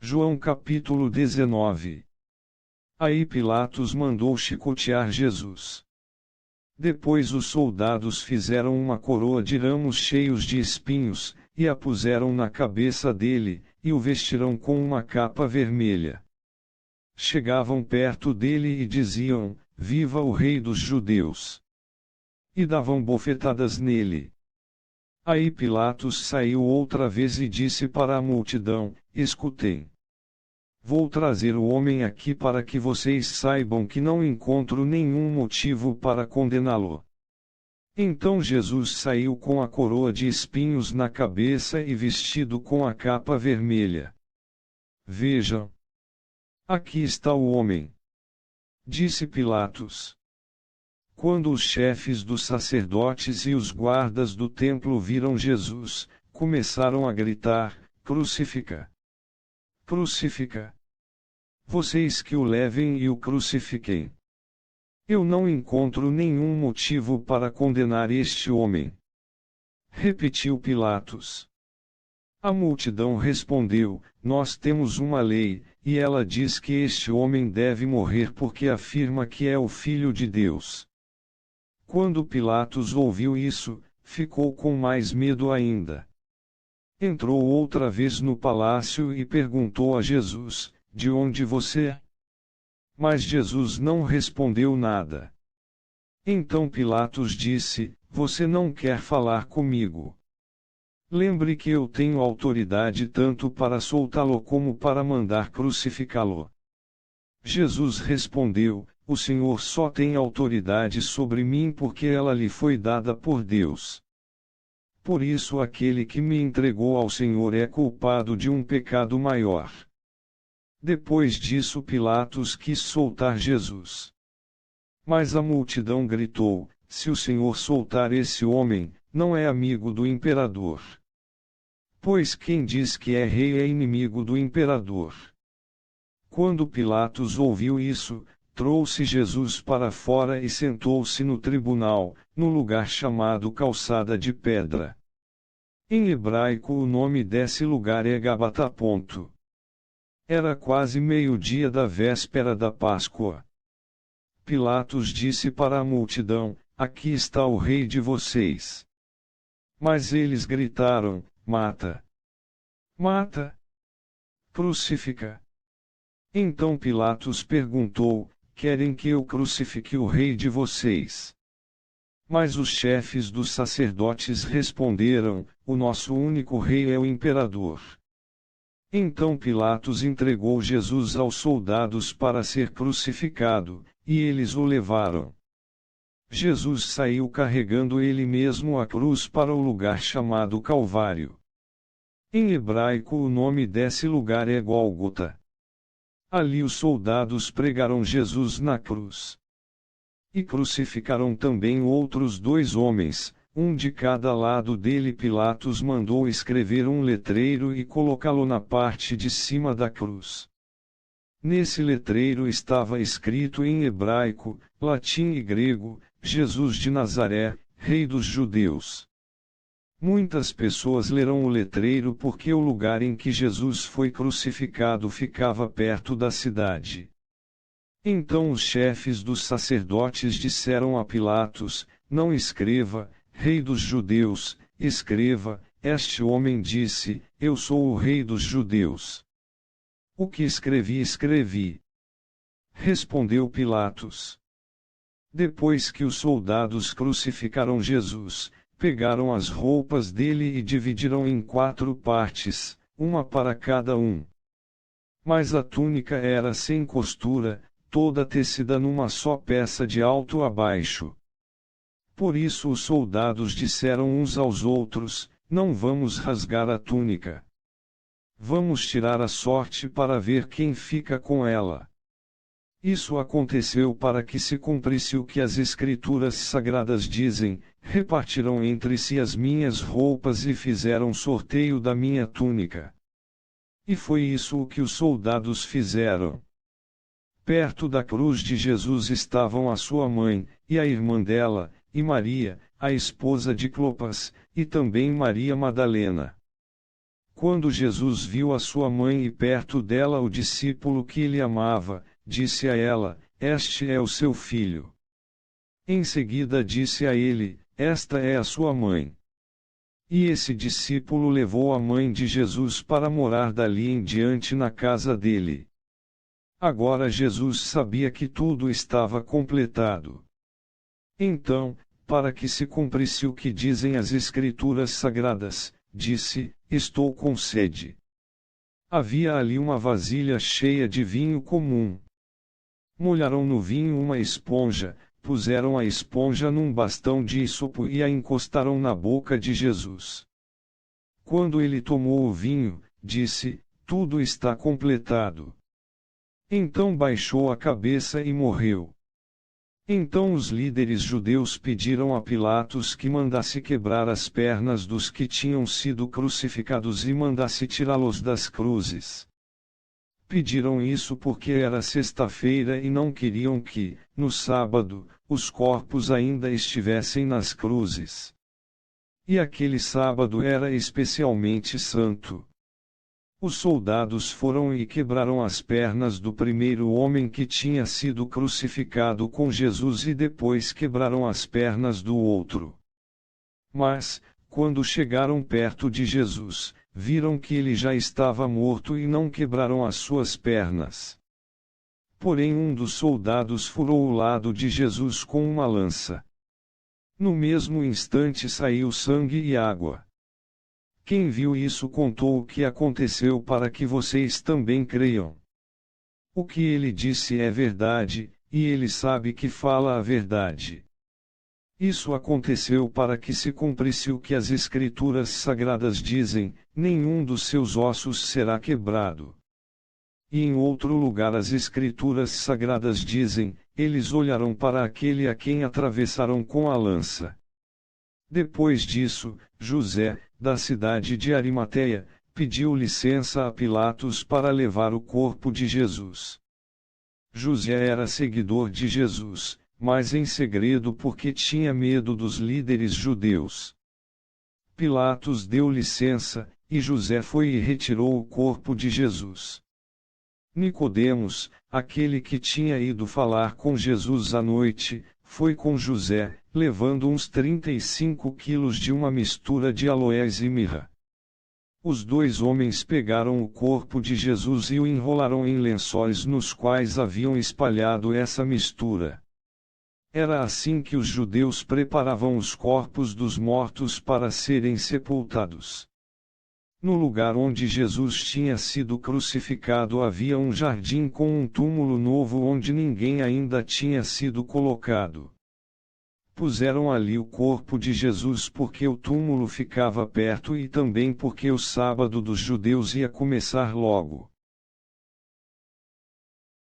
João capítulo 19. Aí Pilatos mandou chicotear Jesus. Depois os soldados fizeram uma coroa de ramos cheios de espinhos, e a puseram na cabeça dele, e o vestiram com uma capa vermelha. Chegavam perto dele e diziam: Viva o Rei dos Judeus! E davam bofetadas nele. Aí Pilatos saiu outra vez e disse para a multidão: Escutem. Vou trazer o homem aqui para que vocês saibam que não encontro nenhum motivo para condená-lo. Então Jesus saiu com a coroa de espinhos na cabeça e vestido com a capa vermelha. Vejam. Aqui está o homem. Disse Pilatos. Quando os chefes dos sacerdotes e os guardas do templo viram Jesus, começaram a gritar: Crucifica! Crucifica! Vocês que o levem e o crucifiquem. Eu não encontro nenhum motivo para condenar este homem. Repetiu Pilatos. A multidão respondeu: Nós temos uma lei, e ela diz que este homem deve morrer porque afirma que é o Filho de Deus. Quando Pilatos ouviu isso, ficou com mais medo ainda. Entrou outra vez no palácio e perguntou a Jesus: De onde você é? Mas Jesus não respondeu nada. Então Pilatos disse: Você não quer falar comigo? Lembre que eu tenho autoridade tanto para soltá-lo como para mandar crucificá-lo. Jesus respondeu: O Senhor só tem autoridade sobre mim porque ela lhe foi dada por Deus. Por isso aquele que me entregou ao Senhor é culpado de um pecado maior. Depois disso Pilatos quis soltar Jesus. Mas a multidão gritou: Se o Senhor soltar esse homem, não é amigo do imperador. Pois quem diz que é rei é inimigo do imperador. Quando Pilatos ouviu isso, trouxe Jesus para fora e sentou-se no tribunal, no lugar chamado Calçada de Pedra. Em hebraico o nome desse lugar é Gabata. Era quase meio-dia da véspera da Páscoa. Pilatos disse para a multidão: Aqui está o rei de vocês. Mas eles gritaram: Mata! Mata! Crucifica! Então Pilatos perguntou: Querem que eu crucifique o rei de vocês? Mas os chefes dos sacerdotes responderam: O nosso único rei é o imperador. Então Pilatos entregou Jesus aos soldados para ser crucificado, e eles o levaram. Jesus saiu carregando ele mesmo a cruz para o lugar chamado Calvário. Em hebraico o nome desse lugar é Gólgota. Ali os soldados pregaram Jesus na cruz. E crucificaram também outros 2 homens, um de cada lado dele. Pilatos mandou escrever um letreiro e colocá-lo na parte de cima da cruz. Nesse letreiro estava escrito em hebraico, latim e grego: Jesus de Nazaré, Rei dos Judeus. Muitas pessoas leram o letreiro porque o lugar em que Jesus foi crucificado ficava perto da cidade. Então os chefes dos sacerdotes disseram a Pilatos: Não escreva, Rei dos Judeus, escreva: Este homem disse: Eu sou o Rei dos Judeus. O que escrevi, escrevi. Respondeu Pilatos. Depois que os soldados crucificaram Jesus, pegaram as roupas dele e dividiram em 4 partes, uma para cada um. Mas a túnica era sem costura, toda tecida numa só peça de alto a baixo. Por isso os soldados disseram uns aos outros: Não vamos rasgar a túnica. Vamos tirar a sorte para ver quem fica com ela. Isso aconteceu para que se cumprisse o que as Escrituras Sagradas dizem: Repartiram entre si as minhas roupas e fizeram sorteio da minha túnica. E foi isso o que os soldados fizeram. Perto da cruz de Jesus estavam a sua mãe, e a irmã dela, e Maria, a esposa de Clopas, e também Maria Madalena. Quando Jesus viu a sua mãe e perto dela o discípulo que ele amava, disse a ela: Este é o seu filho. Em seguida disse a ele: Esta é a sua mãe. E esse discípulo levou a mãe de Jesus para morar dali em diante na casa dele. Agora Jesus sabia que tudo estava completado. Então, para que se cumprisse o que dizem as Escrituras Sagradas, disse: Estou com sede. Havia ali uma vasilha cheia de vinho comum. Molharam no vinho uma esponja, puseram a esponja num bastão de hisopo e a encostaram na boca de Jesus. Quando ele tomou o vinho, disse: Tudo está completado. Então baixou a cabeça e morreu. Então os líderes judeus pediram a Pilatos que mandasse quebrar as pernas dos que tinham sido crucificados e mandasse tirá-los das cruzes. Pediram isso porque era sexta-feira e não queriam que, no sábado, os corpos ainda estivessem nas cruzes. E aquele sábado era especialmente santo. Os soldados foram e quebraram as pernas do primeiro homem que tinha sido crucificado com Jesus e depois quebraram as pernas do outro. Mas, quando chegaram perto de Jesus, viram que ele já estava morto e não quebraram as suas pernas. Porém um dos soldados furou o lado de Jesus com uma lança. No mesmo instante saiu sangue e água. Quem viu isso contou o que aconteceu para que vocês também creiam. O que ele disse é verdade, e ele sabe que fala a verdade. Isso aconteceu para que se cumprisse o que as Escrituras Sagradas dizem: nenhum dos seus ossos será quebrado. E em outro lugar as Escrituras Sagradas dizem: eles olharam para aquele a quem atravessaram com a lança. Depois disso, José, da cidade de Arimateia, pediu licença a Pilatos para levar o corpo de Jesus. José era seguidor de Jesus, mas em segredo porque tinha medo dos líderes judeus. Pilatos deu licença, e José foi e retirou o corpo de Jesus. Nicodemos, aquele que tinha ido falar com Jesus à noite, foi com José, levando uns 35 quilos de uma mistura de aloés e mirra. Os dois homens pegaram o corpo de Jesus e o enrolaram em lençóis nos quais haviam espalhado essa mistura. Era assim que os judeus preparavam os corpos dos mortos para serem sepultados. No lugar onde Jesus tinha sido crucificado havia um jardim com um túmulo novo onde ninguém ainda tinha sido colocado. Puseram ali o corpo de Jesus porque o túmulo ficava perto e também porque o sábado dos judeus ia começar logo.